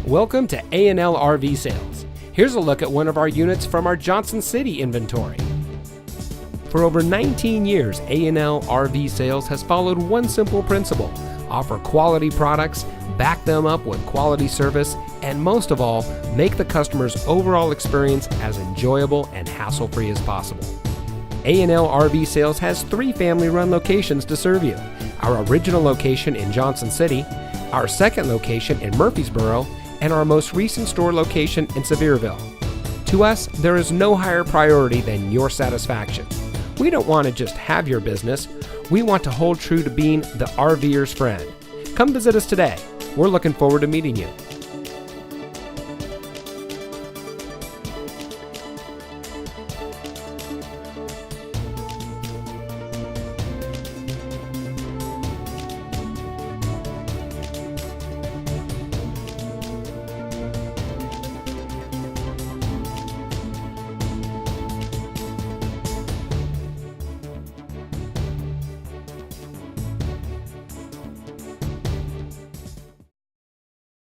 Welcome to A&L RV Sales. Here's a look at one of our units from our Johnson City inventory. For over 19 years, A&L RV Sales has followed one simple principle: offer quality products, back them up with quality service, and most of all, make the customer's overall experience as enjoyable and hassle-free as possible. A&L RV Sales has 3 family-run locations to serve you: our original location in Johnson City, our second location in Murfreesboro, and our most recent store location in Sevierville. To us, there is no higher priority than your satisfaction. We don't want to just have your business. We want to hold true to being the RVer's friend. Come visit us today. We're looking forward to meeting you.